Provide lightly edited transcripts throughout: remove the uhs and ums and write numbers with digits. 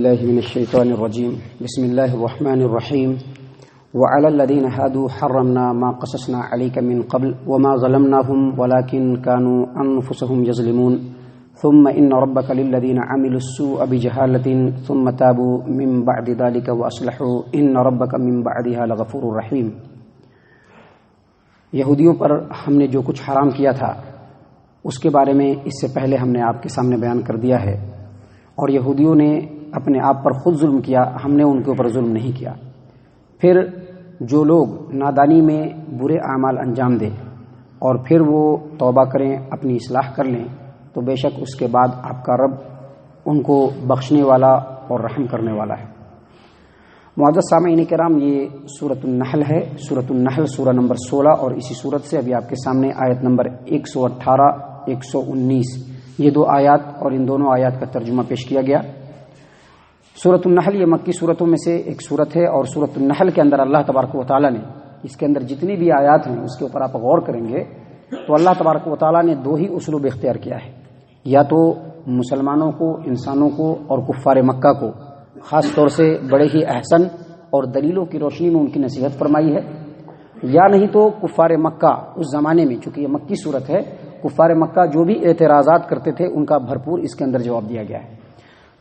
بالله من الشيطان الرجيم بسم الله الرحمن الرحيم وعلى الذين هادوا حرمنا ما قصصنا عليك من قبل وما ظلمناهم ولكن كانوا أنفسهم يظلمون ثم إن ربك للذين عملوا السوء بجهالة ثم تابوا من بعد ذلك وأصلحوا إن ربك من بعدها لغفور رحيم۔ یہودیوں پر ہم نے جو کچھ حرام کیا تھا اس کے بارے میں اس سے پہلے ہم نے آپ کے سامنے بیان کر دیا ہے، اور یہودیوں نے اپنے آپ پر خود ظلم کیا، ہم نے ان کے اوپر ظلم نہیں کیا۔ پھر جو لوگ نادانی میں برے اعمال انجام دیں اور پھر وہ توبہ کریں، اپنی اصلاح کر لیں، تو بے شک اس کے بعد آپ کا رب ان کو بخشنے والا اور رحم کرنے والا ہے۔ معزز سامعین کرام، یہ سورۃ النحل ہے۔ سورۃ النحل سورہ نمبر 16، اور اسی سورت سے ابھی آپ کے سامنے آیت نمبر 118 119 یہ دو آیات اور ان دونوں آیات کا ترجمہ پیش کیا گیا۔ سورۃ النحل یہ مکی صورتوں میں سے ایک صورت ہے، اور سورۃ النحل کے اندر اللہ تبارک و تعالیٰ نے اس کے اندر جتنی بھی آیات ہیں اس کے اوپر آپ غور کریں گے تو اللہ تبارک و تعالیٰ نے دو ہی اسلوب اختیار کیا ہے، یا تو مسلمانوں کو، انسانوں کو اور کفار مکہ کو خاص طور سے بڑے ہی احسن اور دلیلوں کی روشنی میں ان کی نصیحت فرمائی ہے، یا نہیں تو کفار مکہ اس زمانے میں، چونکہ یہ مکی صورت ہے، کفار مکہ جو بھی اعتراضات کرتے تھے ان کا بھرپور اس کے اندر جواب دیا گیا ہے۔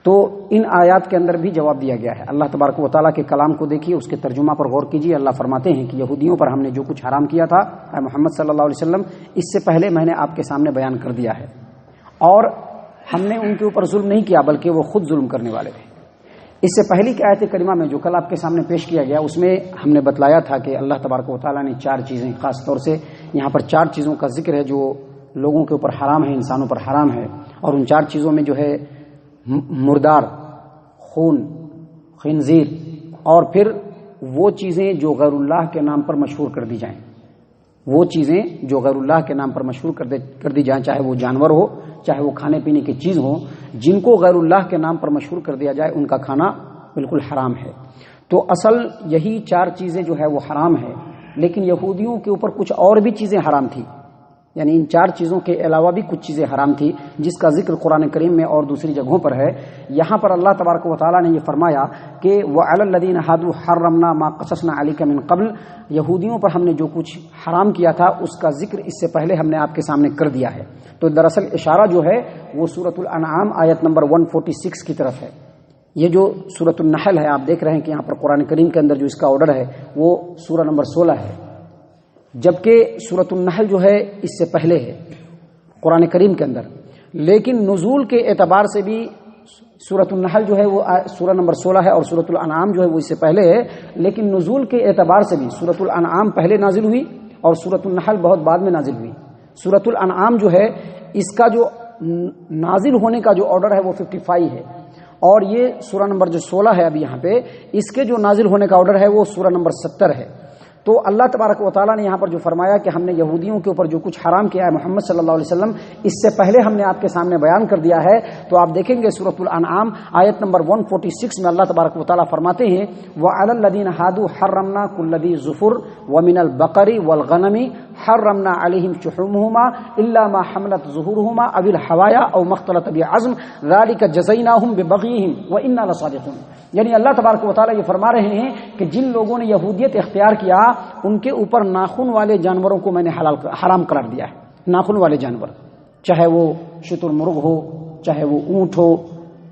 تو ان آیات کے اندر بھی جواب دیا گیا ہے۔ اللہ تبارک و تعالیٰ کے کلام کو دیکھیے، اس کے ترجمہ پر غور کیجیے۔ اللہ فرماتے ہیں کہ یہودیوں پر ہم نے جو کچھ حرام کیا تھا اے محمد صلی اللہ علیہ وسلم، اس سے پہلے میں نے آپ کے سامنے بیان کر دیا ہے، اور ہم نے ان کے اوپر ظلم نہیں کیا بلکہ وہ خود ظلم کرنے والے تھے۔ اس سے پہلی کی آیت کریمہ میں جو کل آپ کے سامنے پیش کیا گیا، اس میں ہم نے بتلایا تھا کہ اللہ تبارک و تعالیٰ نے چار چیزیں، خاص طور سے یہاں پر چار چیزوں کا ذکر ہے جو لوگوں کے اوپر حرام ہے، انسانوں پر حرام ہے، اور ان چار چیزوں میں جو ہے مردار، خون، خنزیر، اور پھر وہ چیزیں جو غیر اللہ کے نام پر مشہور کر دی جائیں، وہ چیزیں جو غیر اللہ کے نام پر مشہور کر دی جائیں، چاہے وہ جانور ہو، چاہے وہ کھانے پینے کی چیز ہو، جن کو غیر اللہ کے نام پر مشہور کر دیا جائے ان کا کھانا بالکل حرام ہے۔ تو اصل یہی چار چیزیں جو ہے وہ حرام ہے، لیکن یہودیوں کے اوپر کچھ اور بھی چیزیں حرام تھی، یعنی ان چار چیزوں کے علاوہ بھی کچھ چیزیں حرام تھی جس کا ذکر قرآن کریم میں اور دوسری جگہوں پر ہے۔ یہاں پر اللہ تبارک و تعالیٰ نے یہ فرمایا کہ وَعَلَى الَّذِينَ هَادُوا حَرَّمْنَا مَا قَصَصْنَا عَلَيْكَ مِن قَبْلُ، یہودیوں پر ہم نے جو کچھ حرام کیا تھا اس کا ذکر اس سے پہلے ہم نے آپ کے سامنے کر دیا ہے۔ تو دراصل اشارہ جو ہے وہ سورۃ الانعام آیت نمبر 146 کی طرف ہے۔ یہ جو سورۃ النحل ہے، آپ دیکھ رہے ہیں کہ یہاں پر قرآن کریم کے اندر جو اس کا آرڈر ہے وہ سورہ نمبر 16 ہے، جبکہ سورۃ النحل جو ہے اس سے پہلے ہے قرآن کریم کے اندر، لیکن نزول کے اعتبار سے بھی سورۃ النحل جو ہے وہ سورہ نمبر 16 ہے، اور سورۃ الانعام جو ہے وہ اس سے پہلے ہے، لیکن نزول کے اعتبار سے بھی سورۃ الانعام پہلے نازل ہوئی اور سورۃ النحل بہت بعد میں نازل ہوئی۔ سورۃ الانعام جو ہے اس کا جو نازل ہونے کا جو آرڈر ہے وہ 55 ہے، اور یہ سورہ نمبر جو 16 ہے ابھی یہاں پہ، اس کے جو نازل ہونے کا آرڈر ہے وہ سورہ نمبر 70 ہے۔ تو اللہ تبارک و تعالیٰ نے یہاں پر جو فرمایا کہ ہم نے یہودیوں کے اوپر جو کچھ حرام کیا ہے محمد صلی اللہ علیہ وسلم، اس سے پہلے ہم نے آپ کے سامنے بیان کر دیا ہے۔ تو آپ دیکھیں گے سورۃ الانعام آیت نمبر 146 میں اللہ تبارک و تعالیٰ فرماتے ہیں وَعَلَى الَّذِينَ هَادُوا حَرَّمْنَا كُلَّ ذِي ظُفُرٍ وَمِنَ الْبَقَرِ وَالْغَنَمِ حَرَّمْنَا عَلَيْهِمْ شُحُومَهُمَا إِلَّا مَا حَمَلَتْ ظُهُورُهُمَا أَوِ الْحَوَايَا أَوْ مَا اخْتَلَطَ بِعَظْمٍ ذَلِكَ جَزَيْنَاهُمْ بِبَغْيِهِمْ وَإِنَّا لَصَادِقُونَ۔ یعنی اللہ تبارک و تعالیٰ یہ فرما رہے ہیں کہ جن لوگوں نے یہودیت اختیار کیا ان کے اوپر ناخن والے جانوروں کو میں نے حرام قرار دیا ہے۔ ناخن والے جانور، چاہے وہ شتر مرغ ہو، چاہے وہ اونٹ ہو،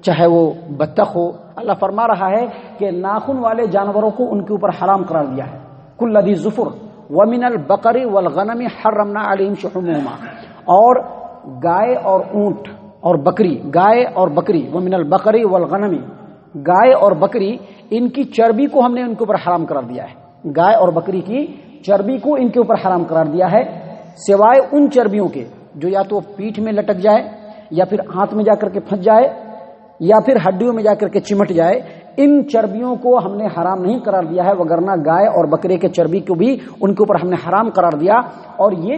چاہے وہ بطخ ہو، اللہ فرما رہا ہے کہ ناخن والے جانوروں کو ان کے اوپر حرام قرار دیا ہے۔ کل ذی ظفر ومن البقر والغنم حرمنا علیہم شحومہما، اور گائے اور اونٹ اور بکری، گائے اور بکری، ومن البقر والغنم، گائے اور بکری، ان کی چربی کو ہم نے ان کے اوپر حرام قرار دیا ہے۔ گائے اور بکری کی چربی کو ان کے اوپر حرام قرار دیا ہے، سوائے ان چربیوں کے جو یا تو پیٹھ میں لٹک جائے، یا پھر ہاتھ میں جا کر کے پھنس جائے، یا پھر ہڈیوں میں جا کر کے چمٹ جائے۔ ان چربیوں کو ہم نے حرام نہیں قرار دیا ہے، وگرنہ گائے اور بکرے کے چربی کو بھی ان کے اوپر ہم نے حرام قرار دیا۔ اور یہ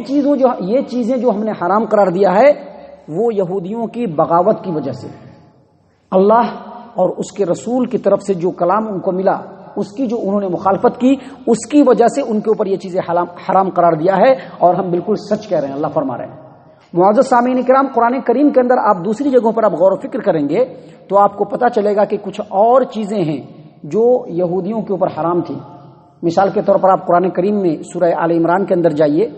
چیزیں جو ہم نے حرام قرار دیا ہے وہ یہودیوں کی بغاوت کی وجہ سے، اللہ اور اس کے رسول کی طرف سے جو کلام ان کو ملا اس کی جو انہوں نے مخالفت کی، اس کی وجہ سے ان کے اوپر یہ چیزیں حرام قرار دیا ہے، اور ہم بالکل سچ کہہ رہے ہیں۔ اللہ فرما رہے ہیں معزز سامعین کرام، قرآن کریم کے اندر آپ دوسری جگہوں پر آپ غور و فکر کریں گے تو آپ کو پتہ چلے گا کہ کچھ اور چیزیں ہیں جو یہودیوں کے اوپر حرام تھی. مثال کے طور پر آپ قرآن کریم میں سورہ آل عمران کے اندر جائیے،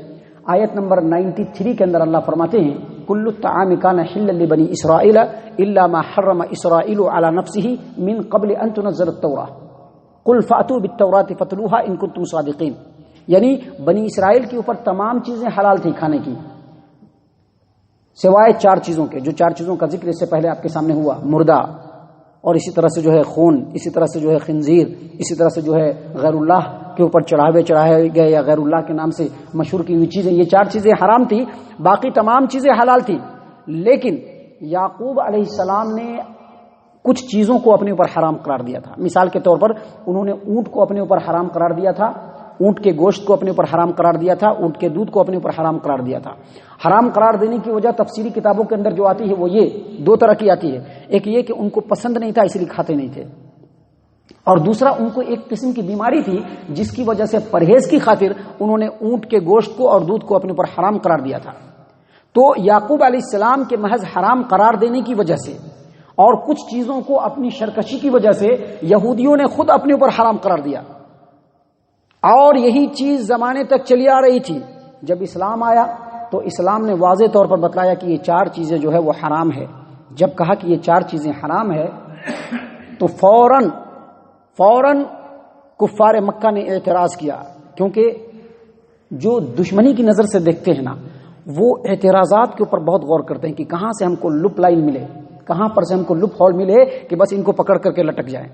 آیت نمبر 93 کے اندر اللہ فرماتے ہیں کل الطعام کان حلا لبنی اسرائیل الا ما حرم اسرائیل علی نفسہ من قبل ان تنزل التوراۃ قل فاتوا بالتوراۃ فتلوها ان کنتم صادقین. یعنی بنی اسرائیل کے اوپر تمام چیزیں حلال تھیں کھانے کی سوائے 4 چیزوں کے، جو 4 چیزوں کا ذکر اس سے پہلے آپ کے سامنے ہوا، مردہ، اور اسی طرح سے جو ہے خون، اسی طرح سے جو ہے خنزیر، اسی طرح سے جو ہے غیر اللہ کے اوپر چڑھائے گئے یا غیر اللہ کے نام سے مشہور کی ہوئی چیزیں، یہ 4 چیزیں حرام تھی، باقی تمام چیزیں حلال تھی. لیکن یعقوب علیہ السلام نے کچھ چیزوں کو اپنے اوپر حرام قرار دیا تھا. مثال کے طور پر انہوں نے اونٹ کو اپنے اوپر حرام قرار دیا تھا، اونٹ کے گوشت کو اپنے اوپر حرام قرار دیا تھا، اونٹ کے دودھ کو اپنے اوپر حرام قرار دیا تھا. حرام قرار دینے کی وجہ تفسیری کتابوں کے اندر جو آتی ہے وہ یہ 2 طرح کی آتی ہے. ایک یہ کہ ان کو پسند نہیں تھا اس لیے کھاتے نہیں تھے، اور دوسرا ان کو ایک قسم کی بیماری تھی جس کی وجہ سے پرہیز کی خاطر انہوں نے اونٹ کے گوشت کو اور دودھ کو اپنے اوپر حرام قرار دیا تھا. تو یعقوب علیہ السلام کے محض حرام قرار دینے کی وجہ سے اور کچھ چیزوں کو اپنی سرکشی کی وجہ سے یہودیوں نے خود اپنے اوپر حرام قرار دیا، اور یہی چیز زمانے تک چلی آ رہی تھی. جب اسلام آیا تو اسلام نے واضح طور پر بتلایا کہ یہ 4 چیزیں جو ہے وہ حرام ہے. جب کہا کہ یہ 4 چیزیں حرام ہے تو فوراً کفار مکہ نے اعتراض کیا، کیونکہ جو دشمنی کی نظر سے دیکھتے ہیں نا وہ اعتراضات کے اوپر بہت غور کرتے ہیں کہ کہاں سے ہم کو لپ لائن ملے، کہاں پر سے ہم کو لپ ہول ملے کہ بس ان کو پکڑ کر کے لٹک جائیں،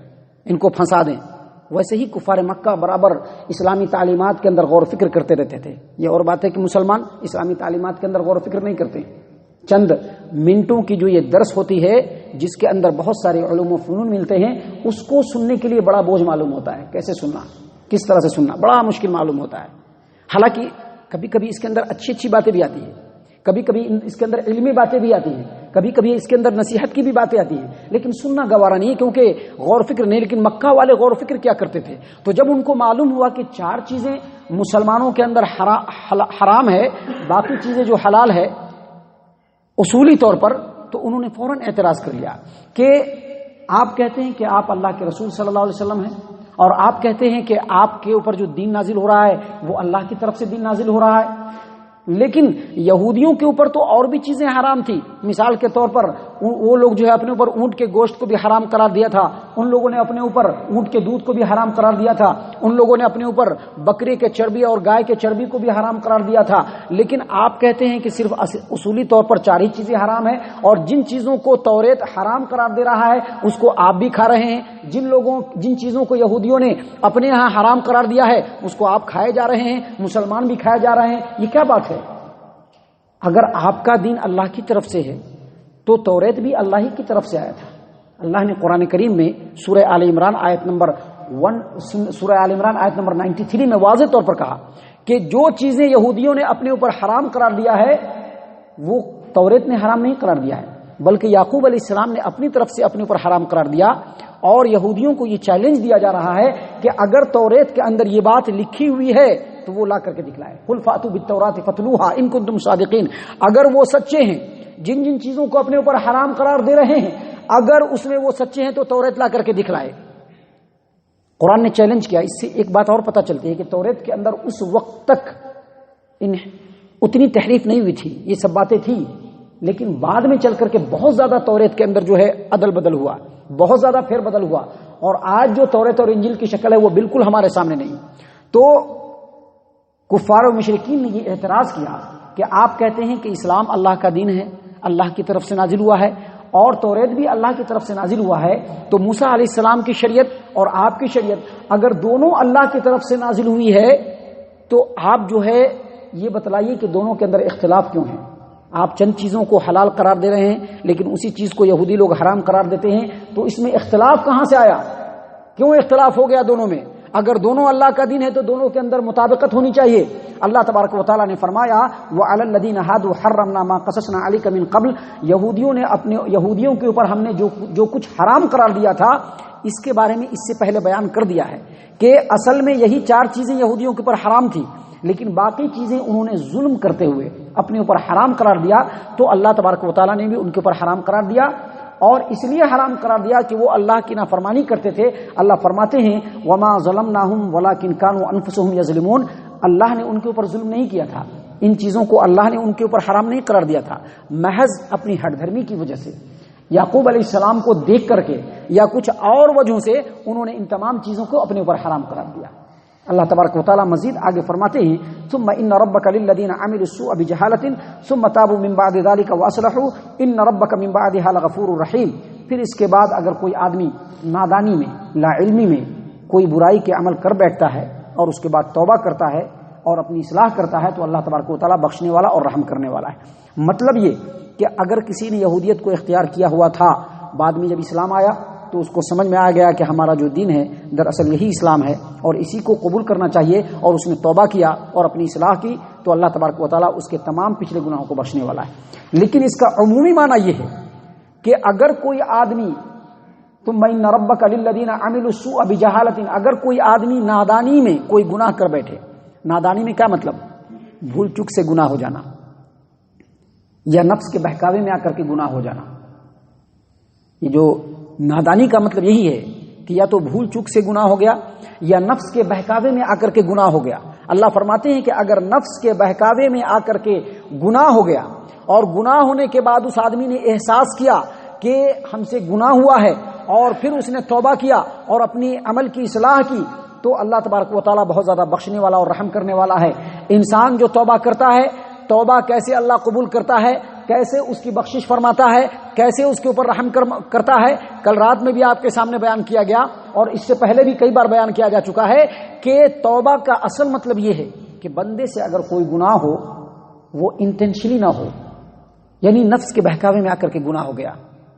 ان کو پھنسا دیں. ویسے ہی کفار مکہ برابر اسلامی تعلیمات کے اندر غور و فکر کرتے رہتے تھے. یہ اور بات ہے کہ مسلمان اسلامی تعلیمات کے اندر غور و فکر نہیں کرتے. چند منٹوں کی جو یہ درس ہوتی ہے جس کے اندر بہت سارے علوم و فنون ملتے ہیں، اس کو سننے کے لیے بڑا بوجھ معلوم ہوتا ہے. کیسے سننا، کس طرح سے سننا، بڑا مشکل معلوم ہوتا ہے. حالانکہ کبھی کبھی اس کے اندر اچھی اچھی باتیں بھی آتی ہیں، کبھی کبھی اس کے اندر علمی باتیں بھی آتی ہیں، کبھی کبھی اس کے اندر نصیحت کی بھی باتیں آتی ہیں، لیکن سننا گوارا نہیں کیونکہ غور و فکر نہیں. لیکن مکہ والے غور و فکر کیا کرتے تھے؟ تو جب ان کو معلوم ہوا کہ 4 چیزیں مسلمانوں کے اندر حرام ہے، باقی چیزیں جو حلال ہے اصولی طور پر، تو انہوں نے فوراً اعتراض کر لیا کہ آپ کہتے ہیں کہ آپ اللہ کے رسول صلی اللہ علیہ وسلم ہیں، اور آپ کہتے ہیں کہ آپ کے اوپر جو دین نازل ہو رہا ہے وہ اللہ کی طرف سے دین نازل ہو رہا ہے، لیکن یہودیوں کے اوپر تو اور بھی چیزیں حرام تھی. مثال کے طور پر وہ لوگ جو ہے اپنے اوپر اونٹ کے گوشت کو بھی حرام قرار دیا تھا، ان لوگوں نے اپنے اوپر اونٹ کے دودھ کو بھی حرام قرار دیا تھا، ان لوگوں نے اپنے اوپر بکری کے چربی اور گائے کے چربی کو بھی حرام قرار دیا تھا. لیکن آپ کہتے ہیں کہ صرف اصولی طور پر 4 ہی چیزیں حرام ہیں، اور جن چیزوں کو توریت حرام قرار دے رہا ہے اس کو آپ بھی کھا رہے ہیں. جن چیزوں کو یہودیوں نے اپنے ہاں حرام قرار دیا ہے اس کو آپ کھائے جا رہے ہیں، مسلمان بھی کھائے جا رہے ہیں. یہ کیا بات ہے؟ اگر آپ کا دین اللہ کی طرف سے ہے تو توریت بھی اللہ ہی کی طرف سے آیا تھا. اللہ نے قرآن کریم میں سورہ آل عمران آیت نمبر 93 میں واضح طور پر کہا کہ جو چیزیں یہودیوں نے اپنے اوپر حرام قرار دیا ہے وہ توریت نے حرام نہیں قرار دیا ہے، بلکہ یعقوب علیہ السلام نے اپنی طرف سے اپنے اوپر حرام قرار دیا. اور یہودیوں کو یہ چیلنج دیا جا رہا ہے کہ اگر توریت کے اندر یہ بات لکھی ہوئی ہے تو وہ لا کر کے دکھلائے. قل فاتوا بالتوراۃ فتلوها ان کنتم صادقین. اگر وہ سچے ہیں، جن چیزوں کو اپنے اوپر حرام قرار دے رہے ہیں، اگر اس میں وہ سچے ہیں تو توریت لا کر کے دکھلائے. قرآن نے چیلنج کیا. اس سے ایک بات اور پتہ چلتی ہے کہ توریت کے اندر اس وقت تک اتنی تحریف نہیں ہوئی تھی، یہ سب باتیں تھی، لیکن بعد میں چل کر کے بہت زیادہ توریت کے اندر جو ہے عدل بدل ہوا، بہت زیادہ پھیر بدل ہوا، اور آج جو توریت اور انجیل کی شکل ہے وہ بالکل ہمارے سامنے نہیں. تو کفار و مشرکین نے یہ اعتراض کیا کہ آپ کہتے ہیں کہ اسلام اللہ کا دین ہے، اللہ کی طرف سے نازل ہوا ہے، اور توریت بھی اللہ کی طرف سے نازل ہوا ہے، تو موسیٰ علیہ السلام کی شریعت اور آپ کی شریعت اگر دونوں اللہ کی طرف سے نازل ہوئی ہے تو آپ جو ہے یہ بتلائیے کہ دونوں کے اندر اختلاف کیوں ہے؟ آپ چند چیزوں کو حلال قرار دے رہے ہیں لیکن اسی چیز کو یہودی لوگ حرام قرار دیتے ہیں، تو اس میں اختلاف کہاں سے آیا؟ کیوں اختلاف ہو گیا دونوں میں؟ اگر دونوں اللہ کا دین ہے تو دونوں کے اندر مطابقت ہونی چاہیے. اللہ تبارک و تعالیٰ نے فرمایا وَعَلَى الَّذِينَ هَادُوا حَرَّمْنَا مَا قَصَصْنَا عَلَيْكَ مِن قَبْلُ. یہودیوں کے اوپر ہم نے جو کچھ حرام قرار دیا تھا اس کے بارے میں اس سے پہلے بیان کر دیا ہے کہ اصل میں یہی 4 چیزیں یہودیوں کے اوپر حرام تھی، لیکن باقی چیزیں انہوں نے ظلم کرتے ہوئے اپنے اوپر حرام قرار دیا تو اللہ تبارک و تعالیٰ نے بھی ان کے اوپر حرام قرار دیا، اور اس لیے حرام قرار دیا کہ وہ اللہ کی نافرمانی کرتے تھے۔ اللہ فرماتے ہیں وما ظلمناہم ولکن کانوا انفسہم یظلمون، اللہ نے ان کے اوپر ظلم نہیں کیا تھا، ان چیزوں کو اللہ نے ان کے اوپر حرام نہیں قرار دیا تھا، محض اپنی ہٹ دھرمی کی وجہ سے، یعقوب علیہ السلام کو دیکھ کر کے یا کچھ اور وجہوں سے انہوں نے ان تمام چیزوں کو اپنے اوپر حرام قرار دیا۔ اللہ تبارک و تعالیٰ مزید آگے فرماتے ہیں ثم ان ربک للذین عملوا السوء بجہالۃ ثم تابوا من بعد ذلک واصلحوا ان ربک من بعدها لغفور رحیم۔ پھر اس کے بعد اگر کوئی آدمی نادانی میں، لا علمی میں کوئی برائی کے عمل کر بیٹھتا ہے اور اس کے بعد توبہ کرتا ہے اور اپنی اصلاح کرتا ہے تو اللہ تبارک و تعالیٰ بخشنے والا اور رحم کرنے والا ہے۔ مطلب یہ کہ اگر کسی نے یہودیت کو اختیار کیا ہوا تھا، بعد میں جب اسلام آیا تو اس کو سمجھ میں آ گیا کہ ہمارا جو دین ہے دراصل یہی اسلام ہے اور اسی کو قبول کرنا چاہیے، اور اس نے توبہ کیا اور اپنی اصلاح کی، تو اللہ تبارک و تعالیٰ اس کے تمام پچھلے گناہوں کو بخشنے والا ہے۔ لیکن اس کا عمومی معنی یہ ہے کہ اگر کوئی آدمی ثم ان ربک للذین عملوا السوء بجہالۃ، اگر کوئی آدمی نادانی میں کوئی گناہ کر بیٹھے، نادانی میں کیا مطلب؟ بھول چک سے گناہ ہو جانا یا نفس کے بہکاوے میں آ کر کے گناہ ہو جانا۔ یہ جو نادانی کا مطلب یہی ہے کہ یا تو بھول چک سے گناہ ہو گیا یا نفس کے بہکاوے میں آ کر کے گناہ ہو گیا۔ اللہ فرماتے ہیں کہ اگر نفس کے بہکاوے میں آ کر کے گناہ ہو گیا اور گناہ ہونے کے بعد اس آدمی نے احساس کیا کہ ہم سے گناہ ہوا ہے اور پھر اس نے توبہ کیا اور اپنی عمل کی اصلاح کی، تو اللہ تبارک و تعالیٰ بہت زیادہ بخشنے والا اور رحم کرنے والا ہے۔ انسان جو توبہ کرتا ہے، توبہ کیسے اللہ قبول کرتا ہے، کیسے اس کی بخشش فرماتا ہے، کیسے اس کے اوپر رحم کرتا ہے، کل رات میں بھی آپ کے سامنے بیان کیا گیا اور اس سے پہلے بھی کئی بار بیان کیا جا چکا ہے کہ توبہ کا اصل مطلب یہ ہے کہ بندے سے اگر کوئی گناہ ہو وہ انٹینشنلی نہ ہو، یعنی نفس کے بہکاوے میں آ کر کے گناہ ہو گیا،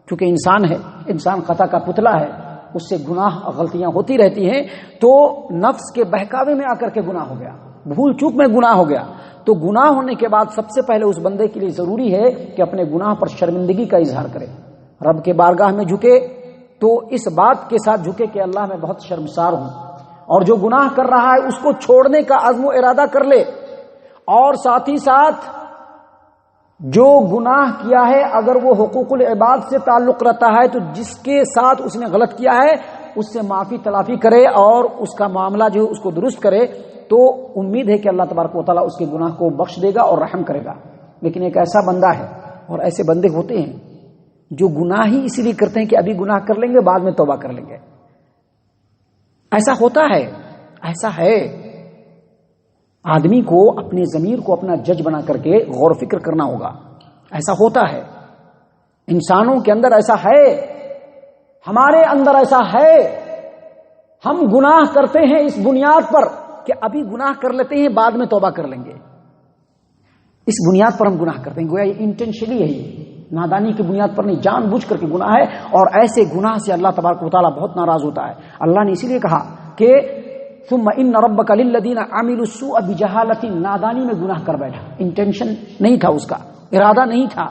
کیونکہ انسان ہے، انسان خطا کا پتلا ہے، اس سے گناہ غلطیاں ہوتی رہتی ہیں، تو نفس کے بہکاوے میں آ کر کے گناہ ہو گیا، بھول چوک میں گناہ ہو گیا، تو گناہ ہونے کے بعد سب سے پہلے اس بندے کے لیے ضروری ہے کہ اپنے گناہ پر شرمندگی کا اظہار کرے، رب کے بارگاہ میں جھکے تو اس بات کے ساتھ جھکے کہ اللہ میں بہت شرمسار ہوں، اور جو گناہ کر رہا ہے اس کو چھوڑنے کا عزم و ارادہ کر لے، اور ساتھ ہی ساتھ جو گناہ کیا ہے اگر وہ حقوق العباد سے تعلق رہتا ہے تو جس کے ساتھ اس نے غلط کیا ہے اس سے معافی تلافی کرے اور اس کا معاملہ جو اس کو درست کرے، تو امید ہے کہ اللہ تبارک و تعالیٰ اس کے گناہ کو بخش دے گا اور رحم کرے گا۔ لیکن ایک ایسا بندہ ہے، اور ایسے بندے ہوتے ہیں جو گناہ ہی اسی لیے کرتے ہیں کہ ابھی گناہ کر لیں گے بعد میں توبہ کر لیں گے، ایسا ہوتا ہے، ایسا ہے۔ آدمی کو اپنے ضمیر کو اپنا جج بنا کر کے غور و فکر کرنا ہوگا، ایسا ہوتا ہے، انسانوں کے اندر ایسا ہے، ہمارے اندر ایسا ہے، ہم گناہ کرتے ہیں اس بنیاد پر کہ ابھی گناہ کر لیتے ہیں بعد میں توبہ کر لیں گے، اس بنیاد پر ہم گناہ کرتے ہیں، گویا یہ انٹینشنلی ہے، یہ نادانی کی بنیاد پر نہیں، جان بوجھ کر کے گناہ ہے، اور ایسے گناہ سے اللہ تبارک و تعالیٰ بہت ناراض ہوتا ہے۔ اللہ نے اسی لیے کہا کہ ثم ان ربک للذین عملوا السوء بجہالۃ، نادانی میں گناہ کر بیٹھا، انٹینشن نہیں تھا، اس کا ارادہ نہیں تھا،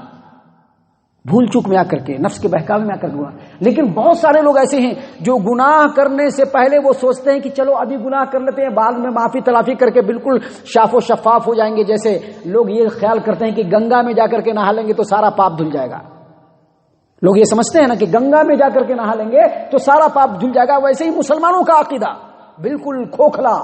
بھول چوک میں آ کر کے، نفس کے بہکاوے میں آ کر گناہ۔ لیکن بہت سارے لوگ ایسے ہیں جو گناہ کرنے سے پہلے وہ سوچتے ہیں کہ چلو ابھی گناہ کر لیتے ہیں بعد میں معافی تلافی کر کے بالکل شاف و شفاف ہو جائیں گے، جیسے لوگ یہ خیال کرتے ہیں کہ گنگا میں جا کر کے نہا لیں گے تو سارا پاپ دھل جائے گا، لوگ یہ سمجھتے ہیں نا کہ گنگا میں جا کر کے نہا لیں گے تو سارا پاپ دھل جائے گا۔ ویسے ہی مسلمانوں کا عقیدہ بالکل کھوکھلا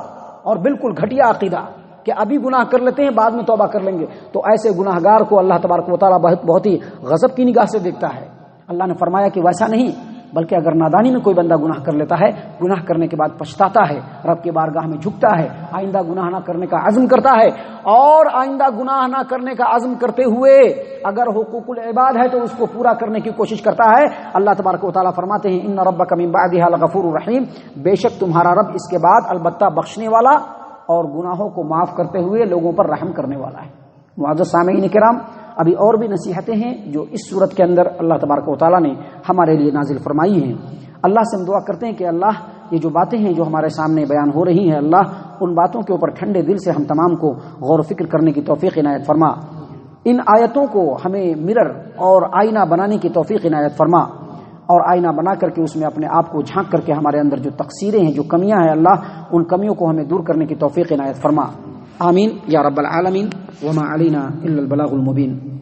اور بالکل گھٹیا عقیدہ کہ ابھی گناہ کر لیتے ہیں بعد میں توبہ کر لیں گے، تو ایسے گناہگار کو اللہ تبارک و تعالیٰ بہت ہی غضب کی نگاہ سے دیکھتا ہے۔ اللہ نے فرمایا کہ ویسا نہیں، بلکہ اگر نادانی میں کوئی بندہ گناہ کر لیتا ہے، گناہ کرنے کے بعد پچھتاتا ہے، رب کے بارگاہ میں جھکتا ہے، آئندہ گناہ نہ کرنے کا عزم کرتا ہے، اور آئندہ گناہ نہ کرنے کا عزم کرتے ہوئے اگر حقوق العباد ہے تو اس کو پورا کرنے کی کوشش کرتا ہے، اللہ تبارک و تعالیٰ فرماتے ہیں ان ربک من بعدها لغفور رحیم، بے شک تمہارا رب اس کے بعد البتہ بخشنے والا اور گناہوں کو معاف کرتے ہوئے لوگوں پر رحم کرنے والا ہے۔ معزز سامعین کرام، ابھی اور بھی نصیحتیں ہیں جو اس صورت کے اندر اللہ تبارک و تعالیٰ نے ہمارے لیے نازل فرمائی ہیں۔ اللہ سے ہم دعا کرتے ہیں کہ اللہ یہ جو باتیں ہیں جو ہمارے سامنے بیان ہو رہی ہیں، اللہ ان باتوں کے اوپر ٹھنڈے دل سے ہم تمام کو غور و فکر کرنے کی توفیق عنایت فرما، ان آیتوں کو ہمیں مرر اور آئینہ بنانے کی توفیق عنایت فرما، اور آئینہ بنا کر کے اس میں اپنے آپ کو جھانک کر کے ہمارے اندر جو تقصیریں ہیں، جو کمیاں ہیں، اللہ ان کمیوں کو ہمیں دور کرنے کی توفیق عنایت فرما۔ آمین یا رب العالمین وما علینا الا البلاغ المبین.